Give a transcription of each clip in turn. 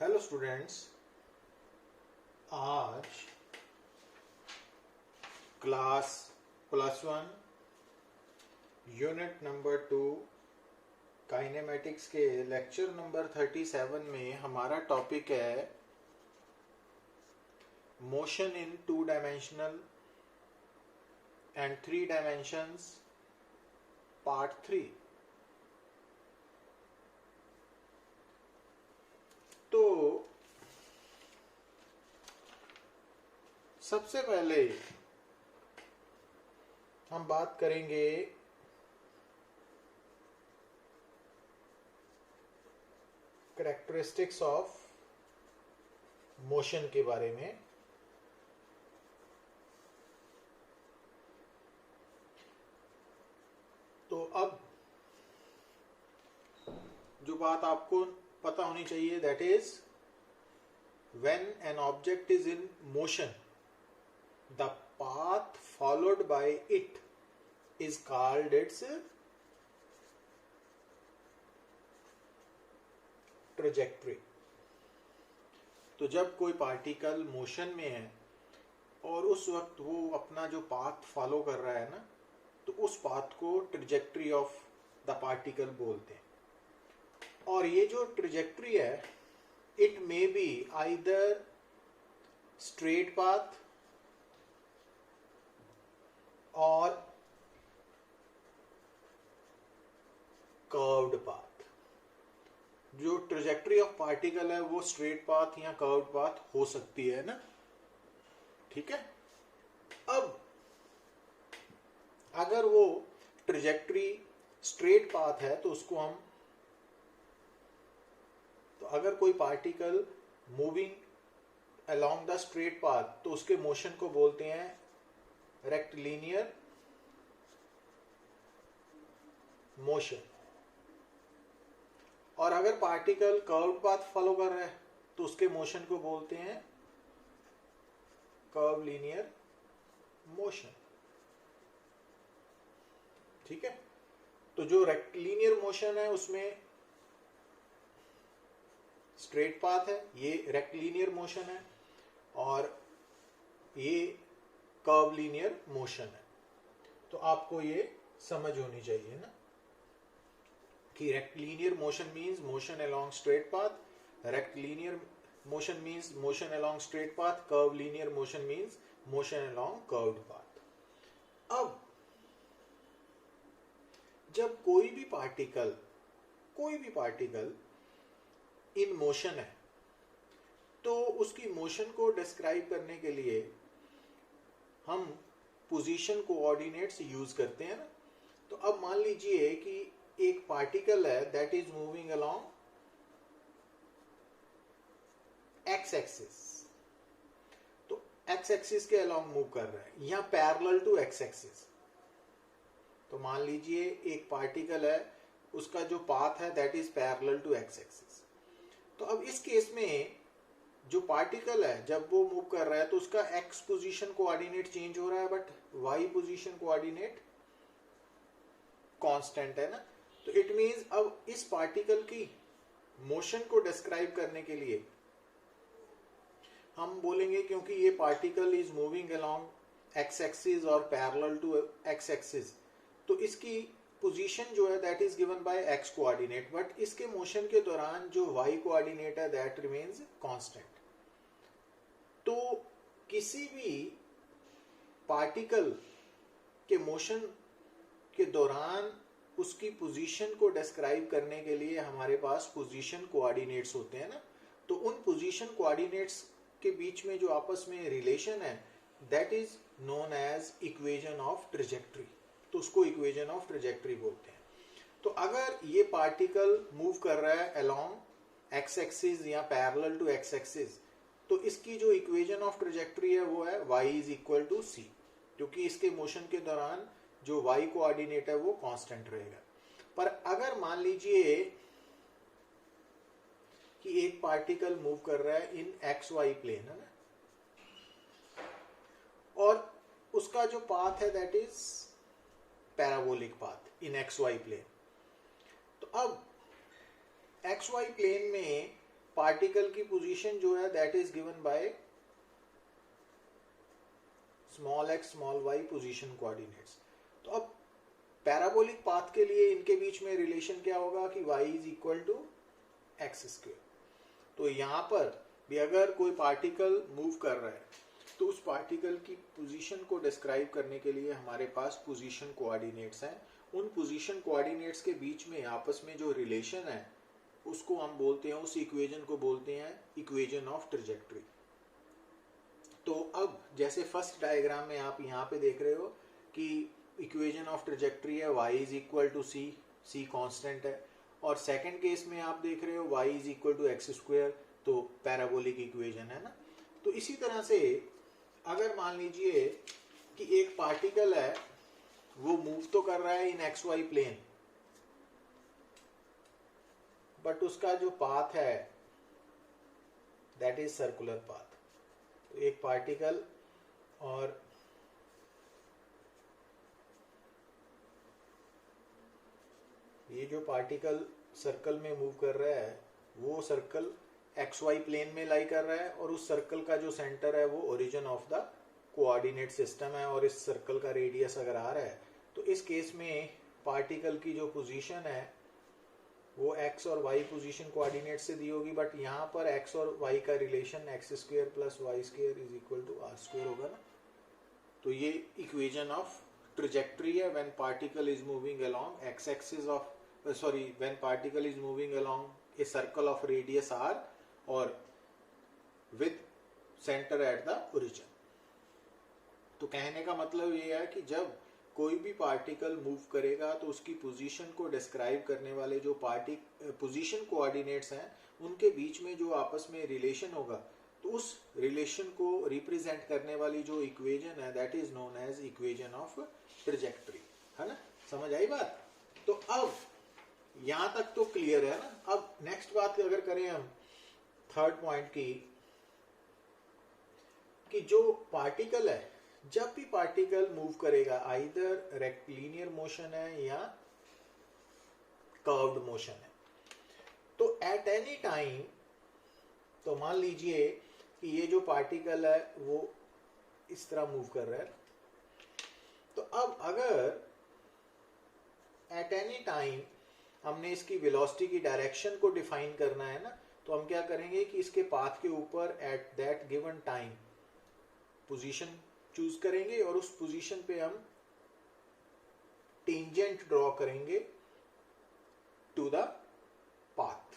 Hello students, आज class +1 unit number 2 kinematics के lecture number 37 में हमारा टॉपिक है motion in 2 dimensional and 3 dimensions part 3। तो सबसे पहले हम बात करेंगे कैरेक्टरिस्टिक्स ऑफ मोशन के बारे में। तो अब जो बात आपको पता होनी चाहिए, that is when an object is in motion the path followed by it is called its trajectory। तो जब कोई पार्टिकल मोशन में है और उस वक्त वो अपना जो पाथ फॉलो कर रहा है ना, तो उस पाथ को ट्रेजेक्ट्री ऑफ द पार्टिकल बोलते हैं। और ये जो ट्रेजेक्ट्री है, it may be either straight path और कर्व्ड पाथ। जो ट्रेजेक्ट्री ऑफ पार्टिकल है वो स्ट्रेट पाथ या कर्व्ड पाथ हो सकती है ना, ठीक है। अब अगर वो ट्रेजेक्ट्री स्ट्रेट पाथ है तो उसको हम, तो अगर कोई particle moving along the straight path तो उसके मोशन को बोलते हैं रेक्टिलिनियर मोशन। और अगर पार्टिकल कर्व्ड पाथ फॉलो कर रहा है तो उसके मोशन को बोलते हैं कर्व लीनियर मोशन, ठीक है। तो जो रेक्टिलिनियर मोशन है उसमें स्ट्रेट पाथ है, ये रेक्टिलिनियर मोशन है, और ये कर्व लीनियर मोशन है। तो आपको ये समझ होनी चाहिए ना कि rectilinear motion means motion along straight path, rectilinear motion means motion along straight path, curve linear motion means motion along curved path. अब जब कोई भी पार्टिकल इन मोशन है तो उसकी मोशन को डिस्क्राइब करने के लिए हम पोजीशन कोऑर्डिनेट्स यूज करते हैं ना। तो अब मान लीजिए कि एक पार्टिकल है that is moving along X axis, तो एक्स एक्सिस के अलोंग मूव कर रहा है या पैरेलल टू एक्स एक्सिस। तो मान लीजिए एक पार्टिकल है, उसका जो पाथ है that is parallel to x axis. तो अब इस केस में जो पार्टिकल है जब वो मूव कर रहा है तो उसका एक्स पोजीशन कोऑर्डिनेट चेंज हो रहा है, but why position coordinate constant है ना। तो इट मींस अब इस पार्टिकल की मोशन को डिस्क्राइब करने के लिए हम बोलेंगे, क्योंकि ये particle is moving along X axis और पैरेलल टू एक्स एक्सिस, तो इसकी पोजीशन जो है that is given bye x coordinate, but इसके मोशन के दौरान जो वाई कोऑर्डिनेट है दैट रिमेन्स कांस्टेंट। तो किसी भी पार्टिकल के मोशन के दौरान उसकी पोजीशन को डिस्क्राइब करने के लिए हमारे पास पोजीशन कोऑर्डिनेट्स होते हैं ना। तो उन पोजीशन कोऑर्डिनेट्स के बीच में जो आपस में रिलेशन है that is known as equation of trajectory. तो उसको इक्वेशन ऑफ ट्रेजेक्ट्री बोलते हैं। तो अगर ये पार्टिकल मूव कर रहा है अलोंग एक्स एक्सिस या पैरेलल टू एक्स एक्सिस, तो इसकी जो इक्वेशन ऑफ ट्रेजेक्ट्री है वो है y इज इक्वल टू सी, क्योंकि इसके मोशन के दौरान जो y कोऑर्डिनेट है वो कांस्टेंट रहेगा। पर अगर मान लीजिए कि एक पार्टिकल मूव कर रहा है इन एक्स वाई प्लेन, है ना, और उसका जो पाथ है that is parabolic path in x y plane. तो अब एक्स वाई प्लेन में पार्टिकल की पोजीशन जो है that is given by small x small y position coordinates. तो अब पैराबोलिक पाथ के लिए इनके बीच में रिलेशन क्या होगा कि y is equal to x square. तो यहाँ पर भी अगर कोई पार्टिकल मूव कर रहा है तो उस पार्टिकल की पोजीशन को डिस्क्राइब करने के लिए हमारे पास पोजीशन कोऑर्डिनेट्स हैं। उन पोजीशन कोऑर्डिनेट्स के बीच में आपस में जो रिलेशन है उसको हम बोलते हैं, उस इक्वेशन को बोलते हैं इक्वेशन ऑफ ट्रेजेक्टरी। तो अब जैसे फर्स्ट डायग्राम में आप यहाँ पे देख रहे हो कि इक्वेशन ऑफ ट्रेजेक्टरी है y is equal to c, c constant है, और सेकंड केस में आप देख रहे हो y is equal to x square, तो पैराबोलिक इक्वेशन है ना। तो इसी तरह से अगर मान लीजिए कि एक पार्टिकल है वो मूव तो कर रहा है इन एक्स वाई प्लेन, बट उसका जो पाथ है दैट इज सर्कुलर पाथ। तो एक पार्टिकल और ये जो पार्टिकल सर्कल में मूव कर रहा है वो सर्कल एक्स वाई प्लेन में लाई कर रहा है, और उस सर्कल का जो सेंटर है वो origin of the coordinate system है, और इस सर्कल का रेडियस अगर आ रहा है तो इस केस में पार्टिकल की जो पोजीशन है वो एक्स और वाई पोजीशन कोऑर्डिनेट से दी होगी, बट यहाँ पर एक्स और वाई का relation X square plus Y square is equal to R square होगा ना। तो ये इक्वेशन ऑफ ट्रेजेक्टरी है when particle is moving along X axis of when particle is moving along a circle of radius R और with centre at the origin. तो कहने का मतलब ये है कि जब कोई भी पार्टिकल मूव करेगा तो उसकी पोजीशन को डिस्क्राइब करने वाले जो पोजीशन कोऑर्डिनेट्स हैं उनके बीच में जो आपस में रिलेशन होगा, तो उस रिलेशन को रिप्रेजेंट करने वाली जो इक्वेशन है that is known as equation of trajectory, है ना। समझ आई बात। तो अब यहां तक तो क्लियर है ना। अब नेक्स्ट बात अगर करें हम थर्ड पॉइंट की, कि जो पार्टिकल है जब भी पार्टिकल मूव करेगा आइदर रेक्टिलिनियर मोशन है या कर्व्ड मोशन है, तो एट एनी टाइम, तो मान लीजिए कि ये जो पार्टिकल है वो इस तरह मूव कर रहा है, तो अब अगर एट एनी टाइम हमने इसकी वेलोसिटी की डायरेक्शन को डिफाइन करना है ना, तो हम क्या करेंगे कि इसके पाथ के ऊपर at that given time position choose करेंगे और उस पोजीशन पे हम टेंजेंट ड्रॉ करेंगे टू द पाथ।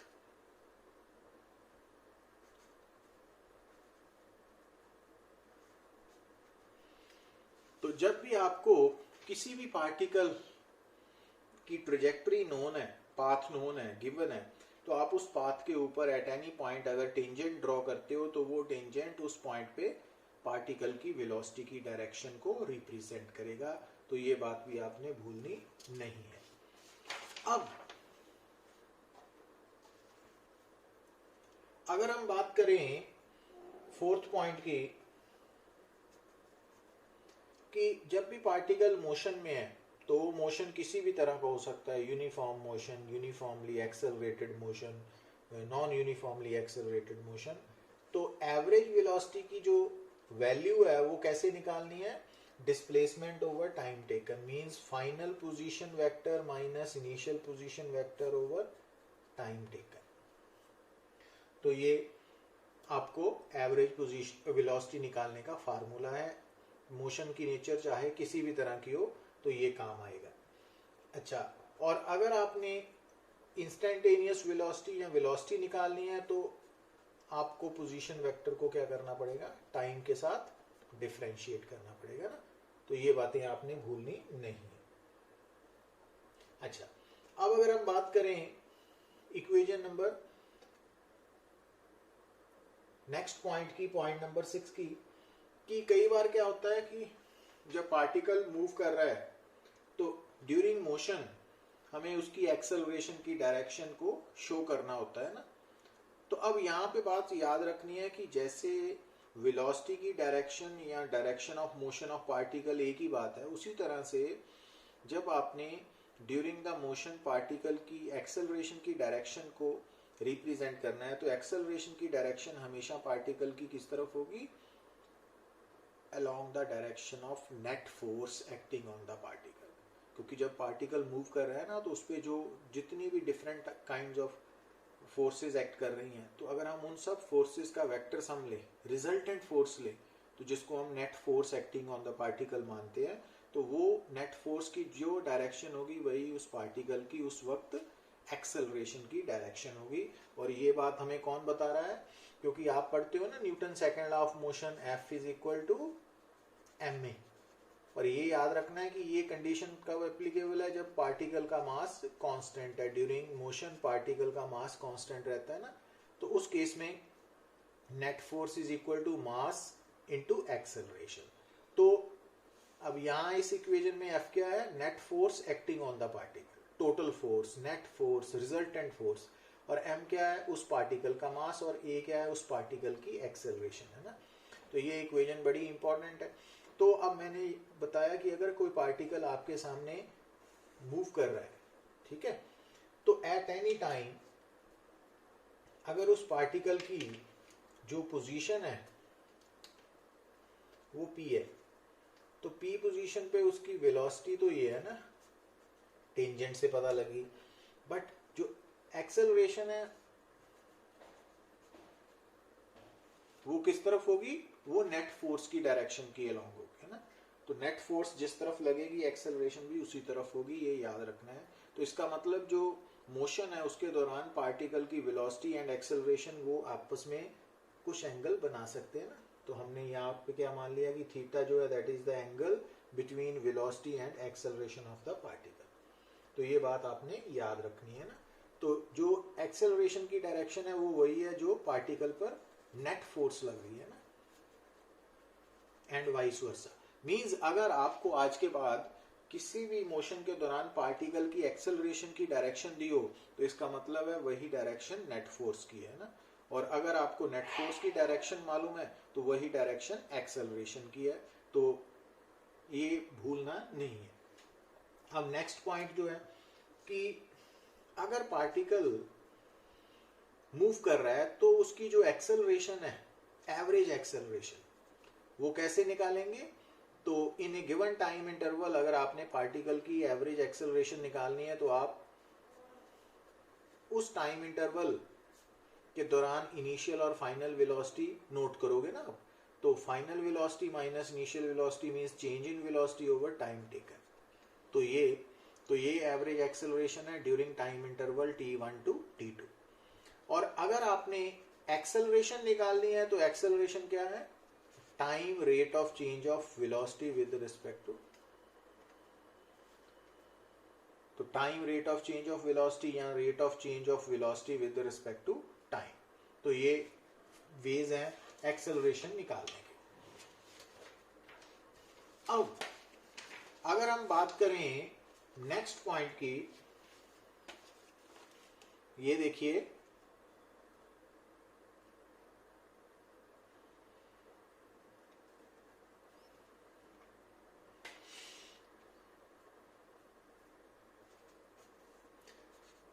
तो जब भी आपको किसी भी पार्टिकल की ट्रेजेक्टरी नोन है, पाथ नोन है, गिवन है, तो आप उस पाथ के ऊपर एट एनी पॉइंट अगर टेंजेंट ड्रॉ करते हो तो वो टेंजेंट उस पॉइंट पे पार्टिकल की वेलोसिटी की डायरेक्शन को रिप्रेजेंट करेगा। तो ये बात भी आपने भूलनी नहीं है। अब अगर हम बात करें फोर्थ पॉइंट की, कि जब भी पार्टिकल मोशन में है तो मोशन किसी भी तरह का हो सकता है, uniform motion, uniformly accelerated motion, non uniformly accelerated motion. तो एवरेज वेलोसिटी की जो वैल्यू है वो कैसे निकालनी है, displacement over time taken, means final position vector minus initial position vector over time taken. तो ये आपको एवरेज पोजीशन वेलोसिटी निकालने का फार्मूला है। मोशन की नेचर चाहे किसी भी तरह की हो तो ये काम आएगा। अच्छा, और अगर आपने इंस्टेंटेनियस वेलोसिटी या वेलोसिटी निकालनी है तो आपको पोजीशन वेक्टर को क्या करना पड़ेगा, टाइम के साथ डिफरेंशिएट करना पड़ेगा ना। तो ये बातें आपने भूलनी नहीं है। अच्छा, अब अगर हम बात करें इक्वेशन नंबर नेक्स्ट पॉइंट की, पॉइंट नंबर 6 की, कि कई बार क्या होता है कि जब पार्टिकल मूव कर रहा है तो ड्यूरिंग मोशन हमें उसकी एक्सेलरेशन की डायरेक्शन को शो करना होता है ना। तो अब यहाँ पे बात याद रखनी है कि जैसे वेलोसिटी की डायरेक्शन या direction of motion of particle एक ही बात है, उसी तरह से जब आपने ड्यूरिंग द मोशन पार्टिकल की एक्सेलरेशन की डायरेक्शन को रिप्रेजेंट करना है तो एक्सेलरेशन की डायरेक्शन हमेशा पार्टिकल की किस तरफ होगी, along the direction of net force acting on the particle। क्योंकि जब पार्टिकल मूव कर रहा है ना तो उस पर जो जितनी भी different kinds of forces act कर रही हैं, तो अगर हम उन सब फोर्सेस का वेक्टर सम ले, रिजल्टेंट फोर्स ले, तो जिसको हम net force acting on the particle मानते हैं, तो वो नेट फोर्स की जो डायरेक्शन होगी वही उस पार्टिकल की उस वक्त एक्सेलरेशन की डायरेक्शन होगी। और ये बात हमें कौन बता रहा है, क्योंकि आप पढ़ते हो ना Newton second law of motion, F is equal to ma। और ये याद रखना है कि ये कंडीशन कब एप्लीकेबल है, जब पार्टिकल का मास कांस्टेंट है। ड्यूरिंग मोशन पार्टिकल का मास कांस्टेंट रहता है ना, तो उस केस में net force is equal to mass into acceleration. तो अब यहाँ इस इक्वेशन में F क्या है, net force acting on the particle, total force, net force, resultant force, और m क्या है उस पार्टिकल का मास, और a क्या है उस पार्टिकल की एक्सेलरेशन, है ना। तो ये इक्वेशन बड़ी इंपॉर्टेंट है। तो अब मैंने बताया कि अगर कोई पार्टिकल आपके सामने मूव कर रहा है, ठीक है, तो एट एनी टाइम अगर उस पार्टिकल की जो पोजीशन है वो p है, तो p पोजीशन पे उसकी वेलोसिटी तो ये है ना, टेंजेंट से पता लगी, बट जो एक्सेलरेशन है वो किस तरफ होगी, वो नेट फोर्स की डायरेक्शन की अलोंग होगी, है ना। तो नेट फोर्स जिस तरफ लगेगी एक्सेलरेशन भी उसी तरफ होगी, ये याद रखना है। तो इसका मतलब जो मोशन है उसके दौरान पार्टिकल की वेलोसिटी एंड एक्सेलरेशन वो आपस में कुछ एंगल बना सकते हैं ना। तो हमने यहाँ पे क्या मान लिया कि थीटा जो है that is the angle between velocity and acceleration of the particle. तो ये बात आपने याद रखनी है ना। तो जो एक्सेलरेशन की डायरेक्शन है वो वही है जो पार्टिकल पर नेट फोर्स लग रही है ना, एंड वाइस वर्सा। मींस अगर आपको आज के बाद किसी भी मोशन के दौरान पार्टिकल की एक्सेलरेशन की डायरेक्शन दी हो, तो इसका मतलब है वही डायरेक्शन नेट फोर्स की है ना। और अगर आपको नेट फोर्स की डायरेक्शन मालूम है तो वही डायरेक्शन एक्सेलरेशन की है, तो ये भूलना नहीं है। अब नेक्स्ट पॉइंट जो है कि अगर पार्टिकल मूव कर रहा है तो उसकी जो एक्सेलरेशन है, एवरेज एक्सेलरेशन, वो कैसे निकालेंगे। तो इन ए गिवन टाइम इंटरवल अगर आपने पार्टिकल की एवरेज एक्सेलरेशन निकालनी है तो आप उस टाइम इंटरवल के दौरान इनिशियल और फाइनल वेलोसिटी नोट करोगे ना। तो final velocity minus initial velocity means change in velocity over time taken. तो ये एवरेज एक्सेलरेशन है during time interval t1 to t2। और अगर आपने एक्सेलरेशन निकालनी है तो एक्सेलरेशन क्या है, time rate of change of velocity with respect to, तो time rate of change of velocity या rate of change of velocity with respect to time. तो ये वेज हैं एक्सेलरेशन निकालने के। अब अगर हम बात करें नेक्स्ट पॉइंट की, ये देखिए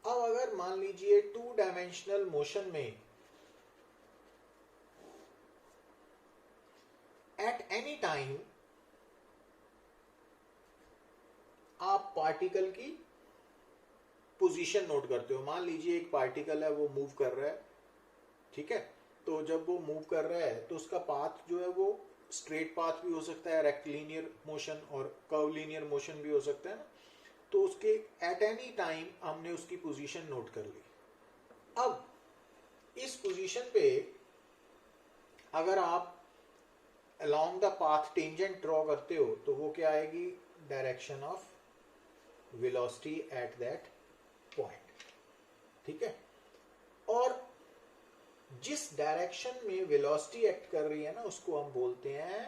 अब अगर मान लीजिए टू डायमेंशनल मोशन में एट एनी टाइम आप पार्टिकल की पोजीशन नोट करते हो। मान लीजिए एक पार्टिकल है वो मूव कर रहा है, ठीक है। तो जब वो मूव कर रहा है तो उसका पाथ जो है वो स्ट्रेट पाथ भी हो सकता है, रेक्टिलिनियर मोशन और कर्व लीनियर मोशन भी हो सकता है ना। तो उसके एट एनी टाइम हमने उसकी पोजीशन नोट कर ली। अब इस पोजीशन पे अगर आप along the path tangent draw करते हो तो वो क्या आएगी, direction of velocity at that point, ठीक है। और जिस डायरेक्शन में वेलोसिटी एक्ट कर रही है ना उसको हम बोलते हैं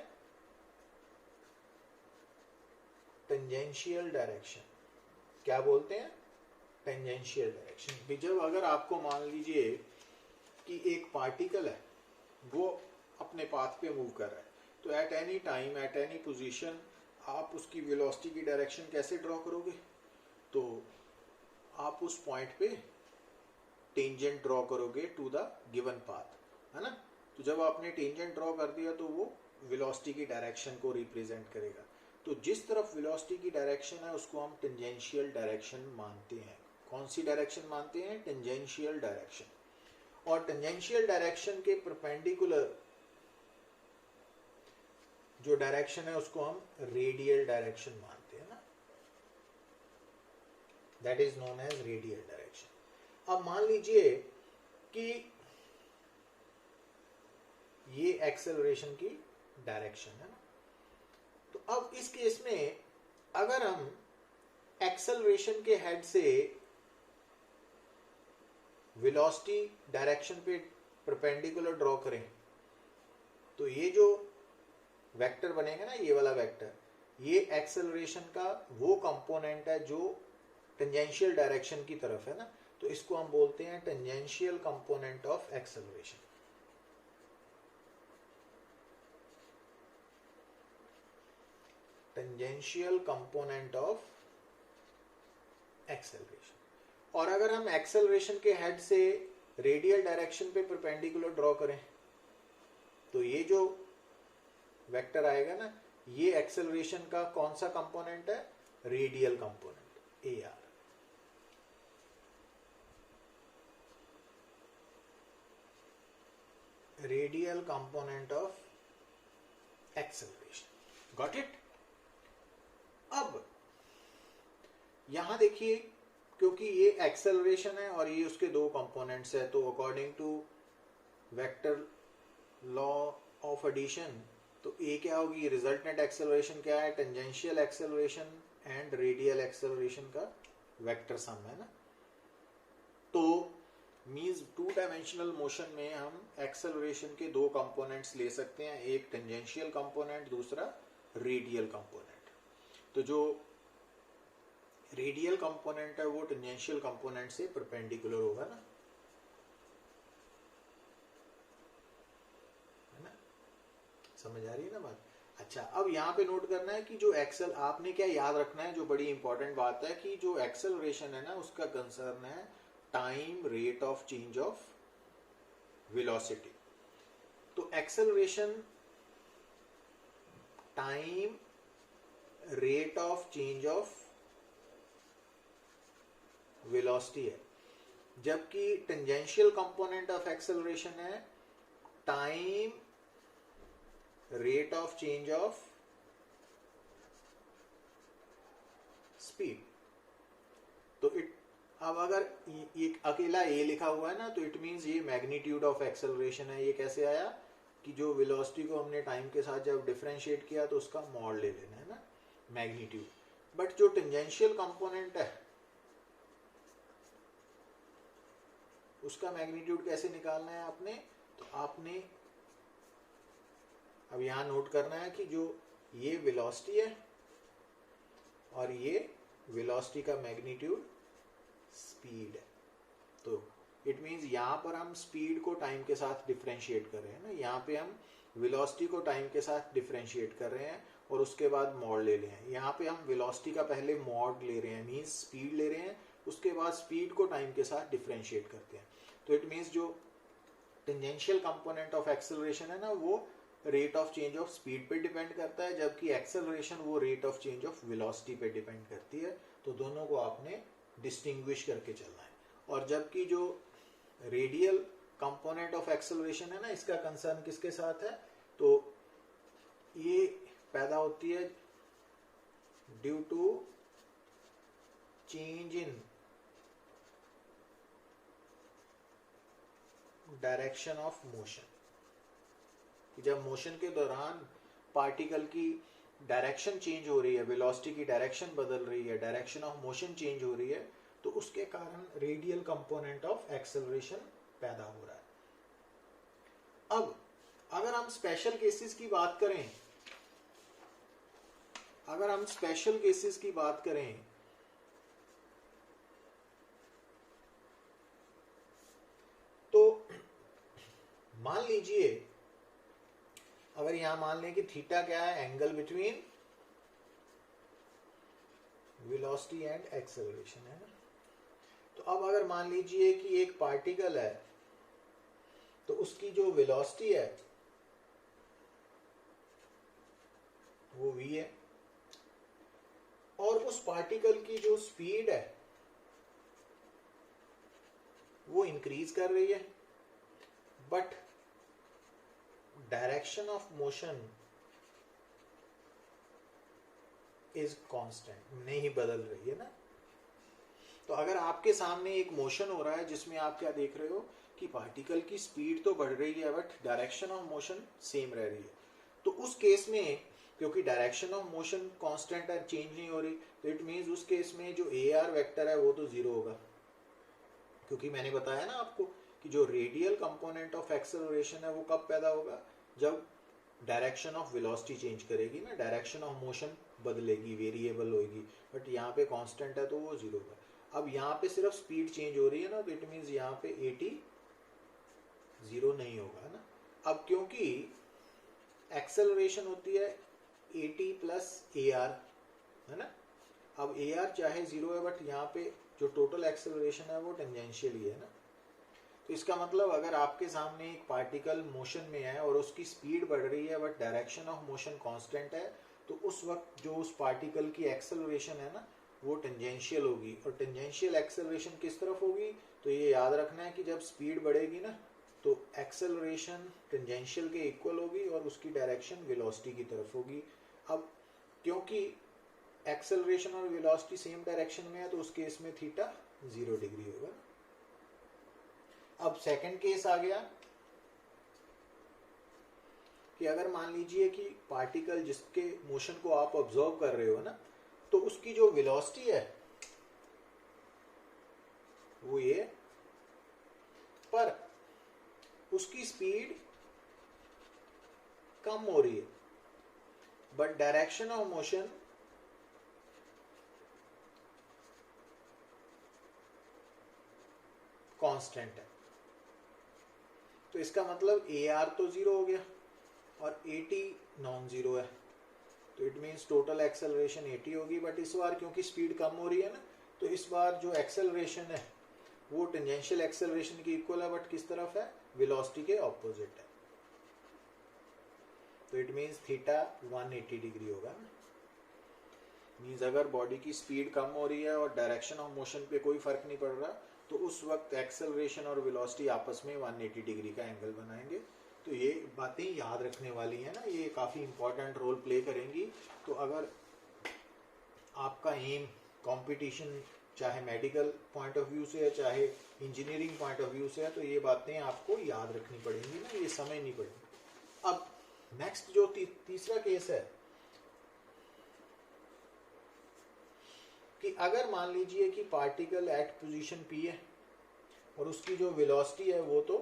टेंजेंशियल डायरेक्शन। क्या बोलते हैं, टेंजेंशियल डायरेक्शन। जब अगर आपको मान लीजिए कि एक पार्टिकल है वो अपने पाथ पे मूव कर रहा है, तो at any time at any position आप उसकी वेलोसिटी की डायरेक्शन कैसे ड्रॉ करोगे, तो आप उस पॉइंट पे टेंजेंट ड्रॉ करोगे टू द गिवन पाथ, है ना। तो जब आपने टेंजेंट ड्रॉ कर दिया तो वो वेलोसिटी की डायरेक्शन को रिप्रेजेंट करेगा। तो जिस तरफ वेलोसिटी की डायरेक्शन है उसको हम टेंजेंशियल डायरेक्शन मानते हैं। कौन सी डायरेक्शन मानते हैं? Tangential direction. और टेंजेंशियल डायरेक्शन के परपेंडिकुलर जो डायरेक्शन है उसको हम रेडियल डायरेक्शन मानते हैं ना, that is known as radial direction. अब मान लीजिए कि ये एक्सेलरेशन की डायरेक्शन है ना, तो अब इस केस में अगर हम एक्सेलरेशन के हेड से वेलोसिटी डायरेक्शन पे परपेंडिकुलर ड्रॉ करें तो ये जो वेक्टर बनेगा ना, ये वाला वेक्टर, ये एक्सेलरेशन का वो कंपोनेंट है जो टेंजेंशियल डायरेक्शन की तरफ है ना, तो इसको हम बोलते हैं tangential component of acceleration. Tangential component of acceleration. और अगर हम एक्सेलरेशन के हेड से रेडियल डायरेक्शन पे परपेंडिकुलर ड्रॉ करें तो ये जो वेक्टर आएगा ना, ये एक्सेलरेशन का कौन सा कंपोनेंट है? Radial component, A R. Radial component of acceleration. Got it? अब यहां देखिए, क्योंकि ये एक्सेलरेशन है और ये उसके दो कंपोनेंट्स है, तो according to vector law of addition तो ए क्या होगी? रिजल्टेंट एक्सेलरेशन क्या है? Tangential acceleration and radial acceleration का वेक्टर सम है ना। तो मींस टू डायमेंशनल मोशन में हम एक्सेलरेशन के दो कंपोनेंट्स ले सकते हैं, एक टेंजेंशियल कंपोनेंट, दूसरा रेडियल कंपोनेंट। तो जो रेडियल कंपोनेंट है वो टेंजेंशियल कंपोनेंट से परपेंडिकुलर होगा ना, है ना। समझ आ रही है ना बात? अच्छा, अब यहाँ पे नोट करना है कि जो एक्सेल, आपने क्या याद रखना है, जो बड़ी इंपॉर्टेंट बात है कि जो एक्सेलरेशन है ना उसका कंसर्न है time rate of change of velocity. तो acceleration time rate of change of velocity है, जबकि टेंजेंशियल कंपोनेंट ऑफ एक्सेलरेशन है time rate of change of speed. तो अब अगर ये अकेला ए लिखा हुआ है ना, तो इट मींस ये मैग्नीट्यूड ऑफ एक्सेलरेशन है। ये कैसे आया कि जो वेलोसिटी को हमने टाइम के साथ जब डिफरेंशिएट किया तो उसका मॉड ले लेना है ना, मैग्नीट्यूड। बट जो टेंजेंशियल कंपोनेंट है उसका मैग्नीट्यूड कैसे निकालना है आपने? तो आपने अब यहां नोट करना है कि जो ये वेलोसिटी है और ये वेलोसिटी का मैग्नीट्यूड स्पीड है। तो इट मींस यहां पर हम स्पीड को टाइम के साथ डिफरेंशिएट कर रहे हैं ना, यहाँ पे हम वेलोसिटी को टाइम के साथ डिफरेंशिएट कर रहे हैं और उसके बाद मॉड ले रहे हैं। यहाँ पे हम वेलोसिटी का पहले मॉड ले रहे हैं, मींस स्पीड ले रहे हैं, उसके बाद स्पीड को टाइम के साथ डिफरेंशिएट करते हैं। तो इट मींस जो टेंजेंशियल कंपोनेंट ऑफ एक्सेलरेशन है ना वो rate of change of speed पे डिपेंड करता है, जबकि एक्सेलरेशन वो rate of change of velocity पे डिपेंड करती है। तो दोनों को आपने डिस्टिंग्विश करके चलना है। और जबकि जो रेडियल कंपोनेंट ऑफ एक्सेलरेशन है ना, इसका कंसर्न किसके साथ है? तो ये पैदा होती है due to change in direction of motion. जब मोशन के दौरान पार्टिकल की डायरेक्शन चेंज हो रही है, वेलोसिटी की डायरेक्शन बदल रही है, डायरेक्शन ऑफ मोशन चेंज हो रही है, तो उसके कारण रेडियल कंपोनेंट ऑफ एक्सेलरेशन पैदा हो रहा है। अब अगर हम स्पेशल केसेस की बात करें, तो मान लीजिए, अगर यहां मान लें कि थीटा क्या है? Angle between velocity and acceleration है ना। तो अब अगर मान लीजिए कि एक पार्टिकल है तो उसकी जो वेलोसिटी है वो v है, और उस पार्टिकल की जो स्पीड है वो इंक्रीज कर रही है, but direction of motion is constant, नहीं बदल रही है ना। तो अगर आपके सामने एक मोशन हो रहा है जिसमें आप क्या देख रहे हो कि पार्टिकल की स्पीड तो बढ़ रही है but direction of motion same रह रही है, तो उस केस में क्योंकि डायरेक्शन ऑफ मोशन कांस्टेंट है, चेंज नहीं हो रही, तो इट मींस उस केस में जो ए आर वेक्टर है वो तो जीरो होगा, क्योंकि मैंने बताया ना आपको कि जो रेडियल कंपोनेंट ऑफ एक्सेलरेशन है वो कब पैदा होगा, जब डायरेक्शन ऑफ वेलोसिटी चेंज करेगी ना, डायरेक्शन ऑफ मोशन बदलेगी, वेरिएबल होगी, बट यहाँ पे कांस्टेंट है तो वो जीरो होगा। अब यहाँ पे सिर्फ स्पीड चेंज हो रही है ना, तो इट मींस यहाँ पे 80 जीरो नहीं होगा ना। अब क्योंकि एक्सेलरेशन होती है 80 प्लस ए आर, है ना। अब ए आर चाहे जीरो है बट यहाँ पे जो टोटल एक्सेलरेशन है वो टेंजेंशियल ही है ना। तो इसका मतलब अगर आपके सामने एक पार्टिकल मोशन में है और उसकी स्पीड बढ़ रही है but direction of motion constant है, तो उस वक्त जो उस पार्टिकल की एक्सेलरेशन है ना वो टेंजेंशियल होगी। और टेंजेंशियल एक्सेलरेशन किस तरफ होगी, तो ये याद रखना है कि जब स्पीड बढ़ेगी ना तो एक्सेलरेशन टेंजेंशियल के इक्वल होगी और उसकी डायरेक्शन वेलोसिटी की तरफ होगी। अब क्योंकि एक्सेलरेशन और वेलोसिटी सेम डायरेक्शन में है तो उस केस में थीटा 0 डिग्री होगा। अब सेकंड केस आ गया कि अगर मान लीजिए कि पार्टिकल जिसके मोशन को आप ऑब्जर्व कर रहे हो ना, तो उसकी जो वेलोसिटी है वो ये, पर उसकी स्पीड कम हो रही है but direction of motion constant है। तो इसका मतलब ए आर तो जीरो हो गया और 80 नॉन जीरो है, तो इट मीन्स टोटल एक्सेलरेशन 80 होगी, बट इस बार क्योंकि स्पीड कम हो रही है ना, तो इस बार जो एक्सेलरेशन है वो टेंजेंशियल एक्सेलरेशन की इक्वल है, बट किस तरफ है, वेलोसिटी के ऑपोजिट है। तो इट मीन्स थीटा 180 डिग्री होगा ना। मीन्स अगर बॉडी की स्पीड कम हो रही है और डायरेक्शन ऑफ मोशन पे कोई फर्क नहीं पड़ रहा, तो उस वक्त एक्सेलरेशन और वेलोसिटी आपस में 180 डिग्री का एंगल बनाएंगे। तो ये बातें याद रखने वाली है ना, ये काफ़ी इंपॉर्टेंट रोल प्ले करेंगी। तो अगर आपका एम कंपटीशन चाहे मेडिकल पॉइंट ऑफ व्यू से है चाहे इंजीनियरिंग पॉइंट ऑफ व्यू से है, तो ये बातें आपको याद रखनी पड़ेंगी ना, ये समझनी पड़ेगी। अब नेक्स्ट जो तीसरा केस है कि अगर मान लीजिए कि पार्टिकल एट पोजीशन पी है और उसकी जो वेलोसिटी है वो तो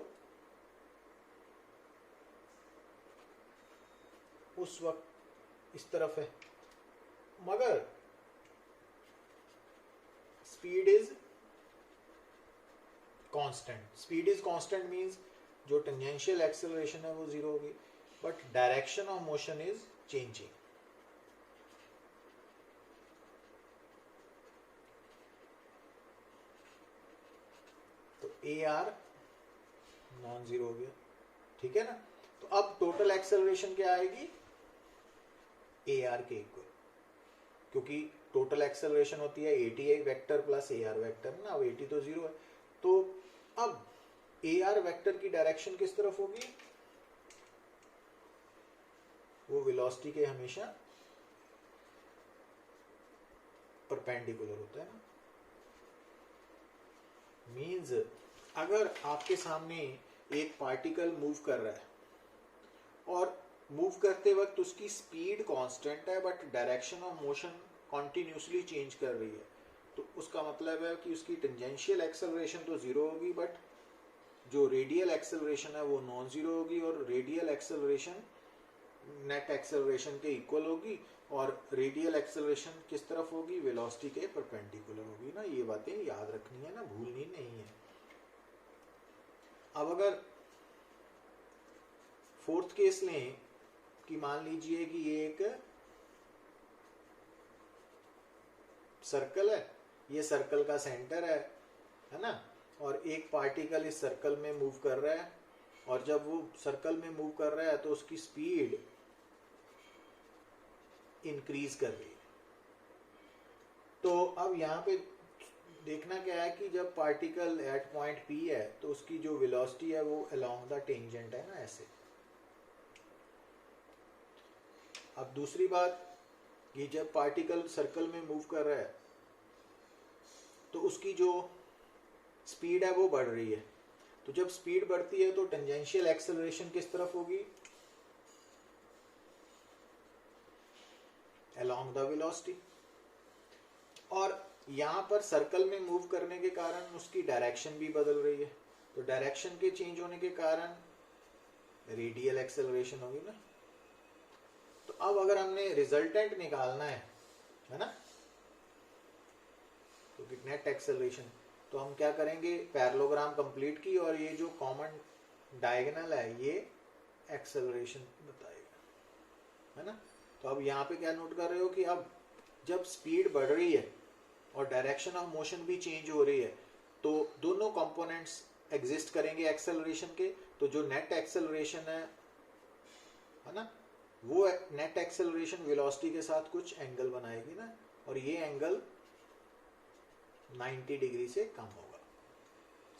उस वक्त इस तरफ है, मगर speed is constant. Speed is constant means जो टेंजेंशियल एक्सेलरेशन है वो जीरो होगी, but direction of motion is changing. तो ए आर नॉन जीरो हो गया, ठीक है ना। तो अब टोटल एक्सेलरेशन क्या आएगी, ए आर के इक्वल, क्योंकि टोटल एक्सेलरेशन होती है 80 vector plus A R vector ना। अब 80 तो जीरो है, तो अब ए आर वेक्टर की डायरेक्शन किस तरफ होगी, वो वेलोसिटी के हमेशा परपेंडिकुलर होता है ना। मींस अगर आपके सामने एक पार्टिकल मूव कर रहा है और मूव करते वक्त उसकी स्पीड कांस्टेंट है but direction of motion continuously change कर रही है, तो उसका मतलब है कि उसकी टेंजेंशियल एक्सेलरेशन तो जीरो होगी बट जो रेडियल एक्सेलरेशन है वो नॉन जीरो होगी, और रेडियल एक्सेलरेशन नेट एक्सेलरेशन के इक्वल होगी, और रेडियल एक्सेलरेशन किस तरफ होगी, वेलोसिटी के परपेंडिकुलर होगी ना। ये बातें याद रखनी है ना, भूलनी नहीं है। अब अगर फोर्थ केस लें कि मान लीजिए कि ये एक सर्कल है, ये सर्कल का सेंटर है है ना, और एक पार्टिकल इस सर्कल में मूव कर रहा है, और जब वो सर्कल में मूव कर रहा है तो उसकी स्पीड इंक्रीज कर रही है। तो अब यहाँ पे देखना क्या है कि जब पार्टिकल एट पॉइंट पी है तो उसकी जो वेलोसिटी है वो अलोंग द टेंजेंट है ना, ऐसे। अब दूसरी बात, ये जब पार्टिकल सर्कल में मूव कर रहा है तो उसकी जो स्पीड है वो बढ़ रही है। तो जब स्पीड बढ़ती है तो टेंजेंशियल एक्सेलरेशन किस तरफ होगी, अलोंग द वेलोसिटी। और यहाँ पर सर्कल में मूव करने के कारण उसकी डायरेक्शन भी बदल रही है, तो डायरेक्शन के चेंज होने के कारण रेडियल एक्सेलरेशन होगी ना। तो अब अगर हमने रिजल्टेंट निकालना है ना, तो नेट एक्सेलरेशन, तो हम क्या करेंगे, पैरेललोग्राम कंप्लीट की और ये जो कॉमन डायगोनल है ये एक्सेलरेशन बताएगा, है ना। तो अब यहाँ पे क्या नोट कर रहे हो कि अब जब स्पीड बढ़ रही है और डायरेक्शन ऑफ मोशन भी चेंज हो रही है तो दोनों कंपोनेंट्स एग्जिस्ट करेंगे एक्सेलरेशन के। तो जो नेट एक्सेलरेशन है ना, वो नेट एक्सेलरेशन वेलोसिटी के साथ कुछ एंगल बनाएगी ना, और ये एंगल 90 डिग्री से कम होगा।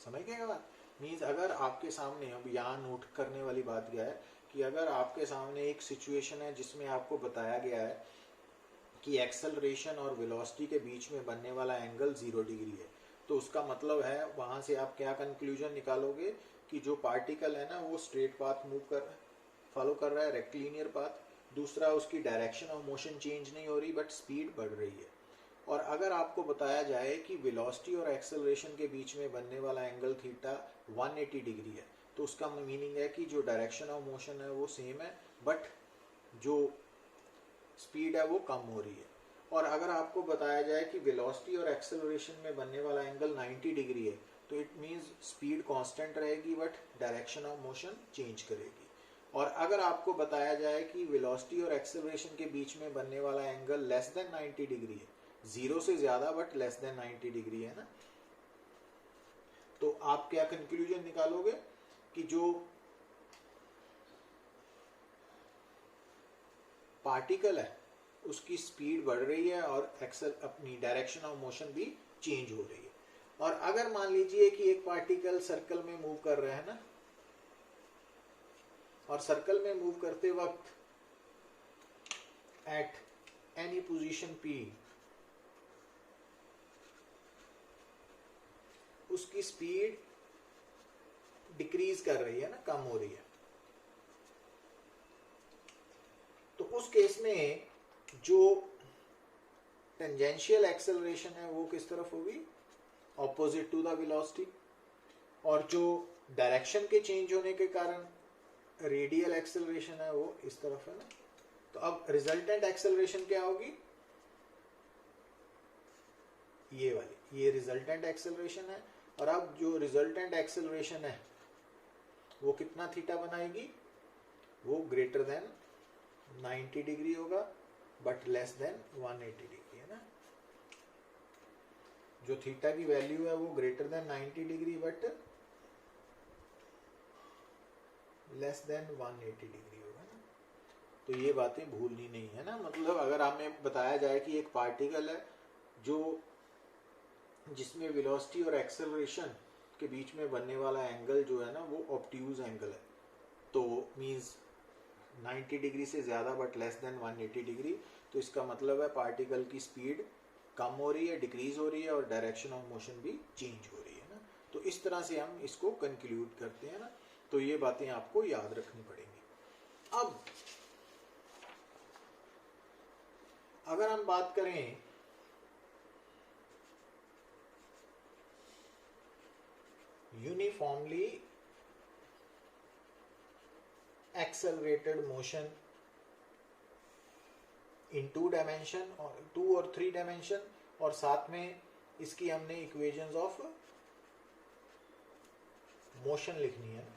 समझ गए बात। मीन्स अगर आपके सामने, अब यहाँ नोट करने वाली बात क्या है कि अगर आपके सामने एक सिचुएशन है जिसमें आपको बताया गया है कि एक्सेलरेशन और वेलोसिटी के बीच में बनने वाला एंगल 0 डिग्री है, तो उसका मतलब है वहां से आप क्या कंक्लूजन निकालोगे कि जो पार्टिकल है ना वो स्ट्रेट पाथ फॉलो कर रहा है, रेक्टिलिनियर पाथ। दूसरा, उसकी डायरेक्शन ऑफ मोशन चेंज नहीं हो रही बट स्पीड बढ़ रही है। और अगर आपको बताया जाए कि वेलोसिटी और एक्सेलरेशन के बीच में बनने वाला एंगल थीटा 180 डिग्री है, तो उसका मीनिंग है कि जो डायरेक्शन ऑफ मोशन है वो सेम है बट जो स्पीड है वो कम हो रही है। और अगर आपको बताया जाए कि वेलोसिटी और एक्सेलरेशन में बनने वाला एंगल 90 डिग्री है, तो इट मींस स्पीड कांस्टेंट रहेगी but direction of motion change करेगी। और अगर आपको बताया जाए कि वेलोसिटी और एक्सेलरेशन के बीच में बनने वाला एंगल लेस देन 90 डिग्री है, 0 से ज्यादा बट लेस देन 90 डिग्री है ना, तो आप क्या कंक्लूजन निकालोगे कि जो पार्टिकल है उसकी स्पीड बढ़ रही है और अपनी डायरेक्शन ऑफ मोशन भी चेंज हो रही है। और अगर मान लीजिए कि एक पार्टिकल सर्कल में मूव कर रहा है ना, और सर्कल में मूव करते वक्त एट एनी पोजीशन P उसकी स्पीड डिक्रीज कर रही है ना, कम हो रही है, तो उस केस में जो टेंजेंशियल एक्सेलरेशन है वो किस तरफ होगी, ऑपोजिट टू द वेलोसिटी। और जो डायरेक्शन के चेंज होने के कारण रेडियल एक्सेलरेशन है वो इस तरफ है ना। तो अब रिजल्टेंट एक्सेलरेशन क्या होगी, ये वाली, ये रिजल्टेंट एक्सेलरेशन है। और अब जो रिजल्टेंट एक्सेलरेशन है वो कितना थीटा बनाएगी, वो ग्रेटर देन 90 डिग्री होगा बट लेस देन 180 डिग्री है ना। जो थीटा की वैल्यू है वो greater than 90 degree but less than 180 degree होगा ना। तो ये बातें भूलनी नहीं है ना। मतलब अगर हमें बताया जाए कि एक पार्टिकल है जो जिसमें वेलोसिटी और एक्सेलरेशन के बीच में बनने वाला एंगल जो है ना वो ऑब्ट्यूज एंगल है, तो मींस 90 डिग्री से ज़्यादा बट लेस देन 180 डिग्री, तो इसका मतलब है पार्टिकल की स्पीड कम हो रही है, डिक्रीज हो रही है और डायरेक्शन ऑफ मोशन भी चेंज हो रही है ना। तो इस तरह से हम इसको कंक्लूड करते हैं ना। तो ये बातें आपको याद रखनी पड़ेंगी। अब अगर हम बात करें uniformly accelerated motion in 2 dimension और 2 और 3 डायमेंशन, और साथ में इसकी हमने इक्वेशंस ऑफ मोशन लिखनी है।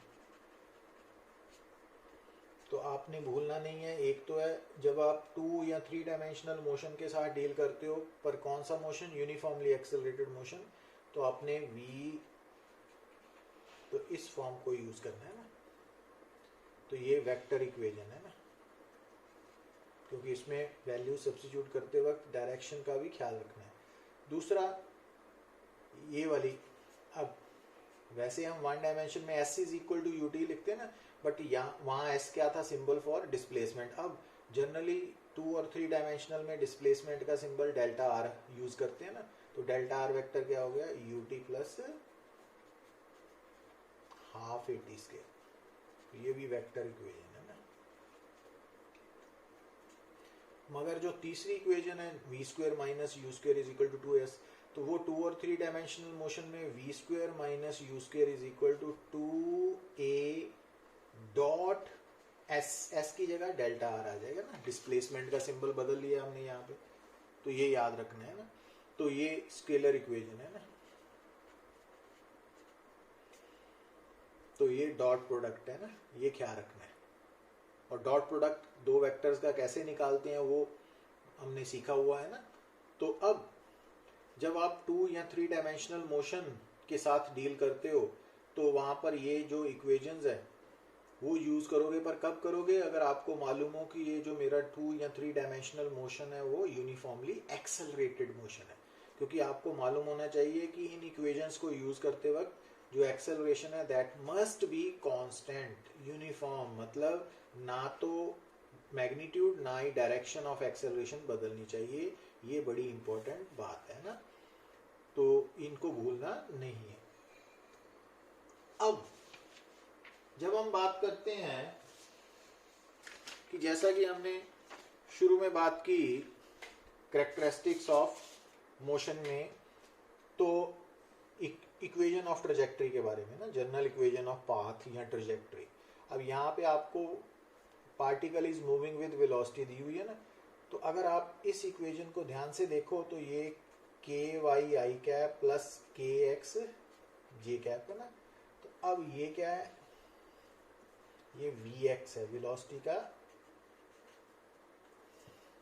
तो आपने भूलना नहीं है, एक तो है जब आप 2 या 3 डायमेंशनल मोशन के साथ डील करते हो, पर कौन सा मोशन, यूनिफॉर्मली एक्सेलरेटेड मोशन। तो आपने v तो इस फॉर्म को यूज करना है ना, तो ये वेक्टर इक्वेशन है ना, क्योंकि इसमें वैल्यू सब्स्टिट्यूट करते वक्त डायरेक्शन का भी ख्याल रखना है। दूसरा ये वाली, अब वैसे हम वन डायमेंशन में s is equal to ut लिखते हैं ना, बट यहाँ वहाँ s क्या था, सिंबल फॉर डिस्प्लेसमेंट। अब जनरली 2 और 3 डायमेंशनल में डिस्प्लेसमेंट का सिंबल डेल्टा r यूज करते हैं ना, तो डेल्टा r वेक्टर क्या हो गया, ut plus half at square. ये भी वेक्टर इक्वेशन है ना। मगर जो तीसरी इक्वेशन है v square minus u square is equal to 2s, तो वो 2 और 3 डायमेंशनल मोशन में v square minus u square is equal to 2a dot s की जगह डेल्टा r आ जाएगा ना, डिस्प्लेसमेंट का सिंबल बदल लिया हमने यहाँ पे, तो ये याद रखना है ना। तो ये स्केलर इक्वेशन है ना, तो ये डॉट प्रोडक्ट है ना, ये ख्याल रखना है। और डॉट प्रोडक्ट दो वेक्टर्स का कैसे निकालते हैं वो हमने सीखा हुआ है ना। तो अब जब आप 2 या 3 डायमेंशनल मोशन के साथ डील करते हो तो वहां पर ये जो इक्वेशंस है वो यूज करोगे, पर कब करोगे, अगर आपको मालूम हो कि ये जो मेरा 2 या 3 डायमेंशनल मोशन है वो यूनिफॉर्मली एक्सेलरेटेड मोशन है। क्योंकि आपको मालूम होना चाहिए कि इन इक्वेशंस को यूज करते वक्त जो एक्सेलरेशन है that must be constant uniform, मतलब ना तो मैग्नीट्यूड ना ही डायरेक्शन ऑफ एक्सेलरेशन बदलनी चाहिए। ये बड़ी इंपॉर्टेंट बात है ना, तो इनको भूलना नहीं है। अब जब हम बात करते हैं कि जैसा कि हमने शुरू में बात की कैरेक्टरिस्टिक्स ऑफ मोशन में, तो इक्वेशन ऑफ ट्रेजेक्टरी के बारे में ना, जनरल इक्वेशन ऑफ पाथ या ट्रेजेक्टरी। अब यहाँ पे आपको particle is moving with velocity दी हुई है ना, तो अगर आप इस इक्वेशन को ध्यान से देखो तो ये के वाई आई कैप प्लस के एक्स जे कैप है ना। तो अब ये क्या है, ये वी एक्स है वेलोसिटी का,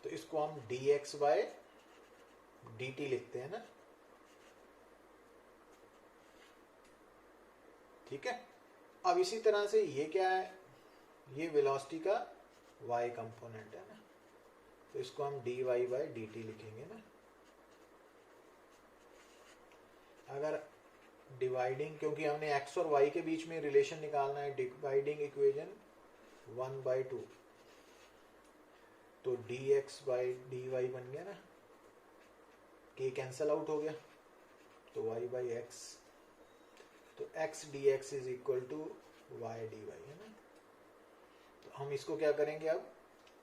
तो इसको हम d x by d t लिखते हैं ना, ठीक है। अब इसी तरह से ये क्या है, ये वेलोसिटी का y कंपोनेंट है ना, तो इसको हम dy बाय डी टी लिखेंगे ना। अगर डिवाइडिंग, क्योंकि हमने x और y के बीच में रिलेशन निकालना है, डिवाइडिंग इक्वेशन 1/2, तो dx बाय dy बन गया ना, k कैंसल आउट हो गया, तो y बाई एक्स, तो x dx is equal to y dy है ना। तो हम इसको क्या करेंगे, अब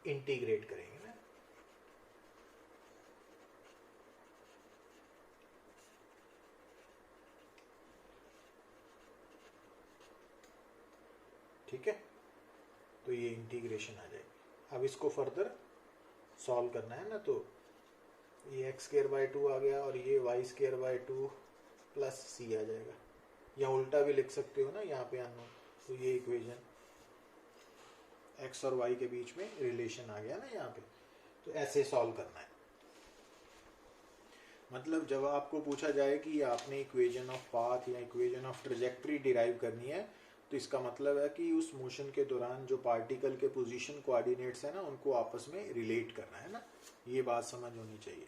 इंटीग्रेट करेंगे ना। ठीक है, तो ये इंटीग्रेशन आ जाएगी। अब इसको फर्दर सॉल्व करना है ना, तो ये x स्क्वायर बाय 2 आ गया और ये y square by 2 plus c आ जाएगा, या उल्टा भी लिख सकते हो ना यहाँ पे अननोन। तो ये इक्वेशन x और y के बीच में रिलेशन आ गया ना यहाँ पे, तो ऐसे सॉल्व करना है। मतलब जब आपको पूछा जाए कि आपने इक्वेशन ऑफ पाथ या इक्वेशन ऑफ ट्रेजेक्टरी डिराइव करनी है, तो इसका मतलब है कि उस मोशन के दौरान जो पार्टिकल के पोजीशन कोऑर्डिनेट्स है ना, उनको आपस में रिलेट करना है ना, ये बात समझ होनी चाहिए।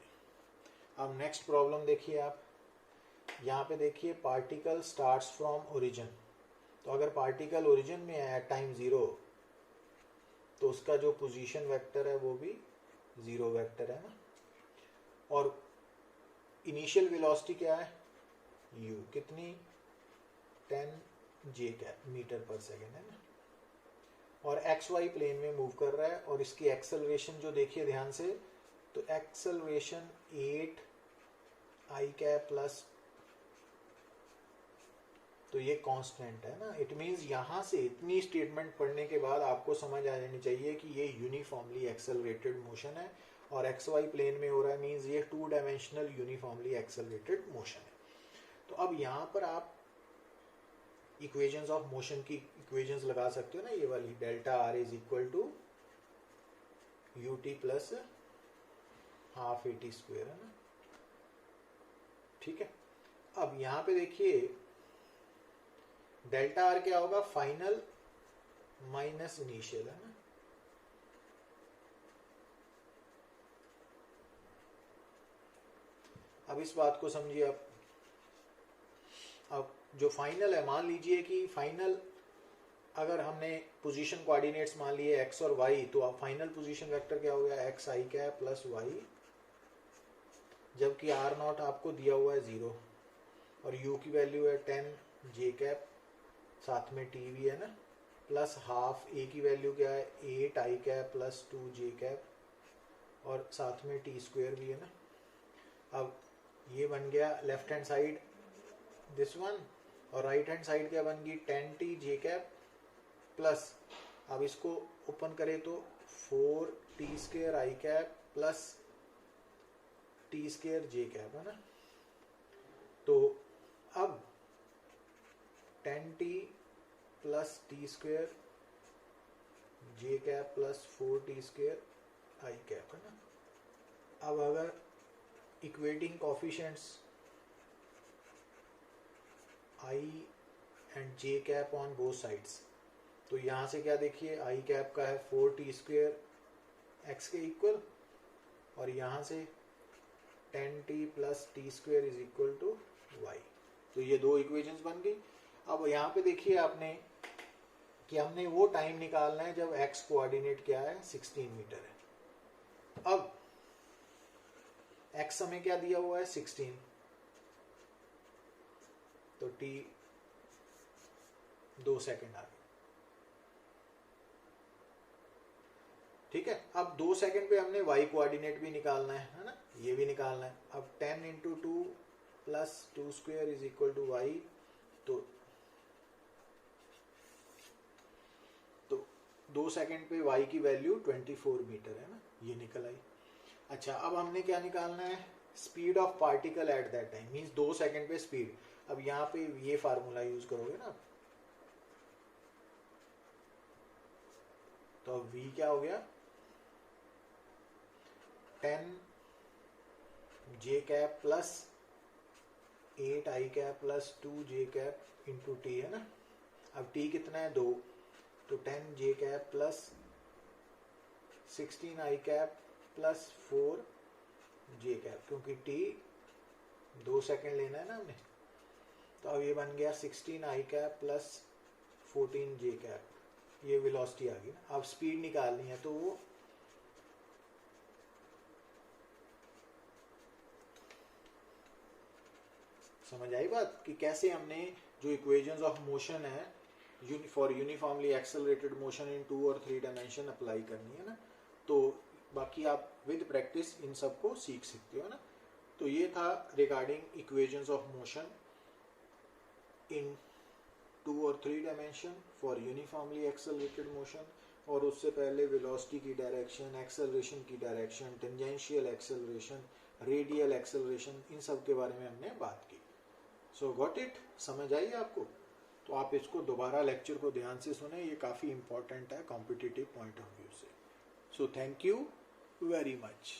अब नेक्स्ट प्रॉब्लम देखिए आप, यहाँ पे देखिए पार्टिकल स्टार्ट्स फ्रॉम ओरिजिन। तो अगर पार्टिकल ओरिजिन में है एट टाइम 0, तो उसका जो पोजीशन वेक्टर है वो भी 0 वेक्टर है ना। और इनिशियल वेलोसिटी क्या है, u कितनी, 10 j कैप मीटर पर सेकेंड है ना। और एक्स वाई प्लेन में मूव कर रहा है, और इसकी एक्सेलरेशन जो देखिए ध्यान से, तो एक्सेलरेशन 8 i कैप प्लस, तो ये कांस्टेंट है ना। इट मींस यहाँ से इतनी स्टेटमेंट पढ़ने के बाद आपको समझ आ जानी चाहिए कि ये यूनिफॉर्मली एक्सेलरेटेड मोशन है, और एक्स वाई प्लेन में हो रहा है, मींस ये 2 डायमेंशनल यूनिफॉर्मली एक्सेलरेटेड मोशन है। तो अब यहाँ पर आप इक्वेशंस ऑफ मोशन की इक्वेशंस लगा सकते हो ना, ये वाली delta r is equal to u t plus half a t square है ना, ठीक है। अब यहाँ पे देखिए डेल्टा आर क्या होगा, फाइनल माइनस इनिशियल, है ना। अब इस बात को समझिए आप। अब जो फाइनल है, मान लीजिए कि फाइनल अगर हमने पोजीशन कोऑर्डिनेट्स मान लिए x और y, तो अब फाइनल पोजीशन वेक्टर क्या हो गया, एक्स आई कैप प्लस वाई, जबकि आर नॉट आपको दिया हुआ है 0 और u की वैल्यू है 10 j कैप, साथ में t भी है ना, प्लस हाफ a की वैल्यू क्या है 8 I cap plus 2 j cap और साथ में t स्क्वायर भी है ना। अब ये बन गया left hand side this one, और राइट हैंड साइड क्या बन गई 10t j कैप प्लस, अब इसको ओपन करें तो 4t square i cap plus t square j cap, है ना। तो अब 10t plus t square j cap plus 4t square i cap, है ना। अब अगर equating coefficients i and j cap on both sides, तो यहाँ से क्या देखिए i कैप का है 4t स्क्वायर x के इक्वल, और यहाँ से 10t plus t square is equal to y। तो ये दो इक्वेशंस बन गई। अब यहाँ पे देखिए आपने कि हमने वो टाइम निकालना है जब x कोऑर्डिनेट क्या है 16 मीटर है। अब x हमें क्या दिया हुआ है 16, तो t 2 सेकेंड आ गए, ठीक है। अब 2 सेकेंड पे हमने y कोऑर्डिनेट भी निकालना है ना, ये भी निकालना है। अब 10 into 2 plus 2 square is equal to y, तो 2 सेकेंड पे y की वैल्यू 24 मीटर है ना, ये निकल आई। अच्छा, अब हमने क्या निकालना है, speed of particle at that time, means 2 second पे स्पीड। अब यहाँ पे ये फार्मूला यूज करोगे ना, तो अब v क्या हो गया 10 j cap plus 8 I cap plus 2 j cap into T, है ना। अब t कितना है 2, तो 10 j कैप प्लस 16 आई कैप प्लस 4 j कैप, क्योंकि t 2 सेकेंड लेना है ना हमने। तो अब ये बन गया 16 आई कैप प्लस 14 j कैप, ये वेलोसिटी आ गई ना। अब स्पीड निकालनी है, तो वो समझ आई बात कि कैसे हमने जो इक्वेशंस ऑफ मोशन है for uniformly accelerated motion in 2 और 3 डायमेंशन अप्लाई करनी है ना। तो बाकी आप विद प्रैक्टिस इन सब को सीख सकते हो ना। तो ये था regarding equations of motion in 2 और 3 dimension for uniformly accelerated motion, और उससे पहले वेलोसिटी की डायरेक्शन, एक्सेलरेशन की direction, tangential acceleration, radial acceleration, इन सब के बारे में हमने बात की। सो गॉट इट, समझ आई आपको? तो आप इसको दोबारा लेक्चर को ध्यान से सुने, ये काफ़ी इंपॉर्टेंट है कॉम्पिटिटिव पॉइंट ऑफ व्यू से। So thank you very much.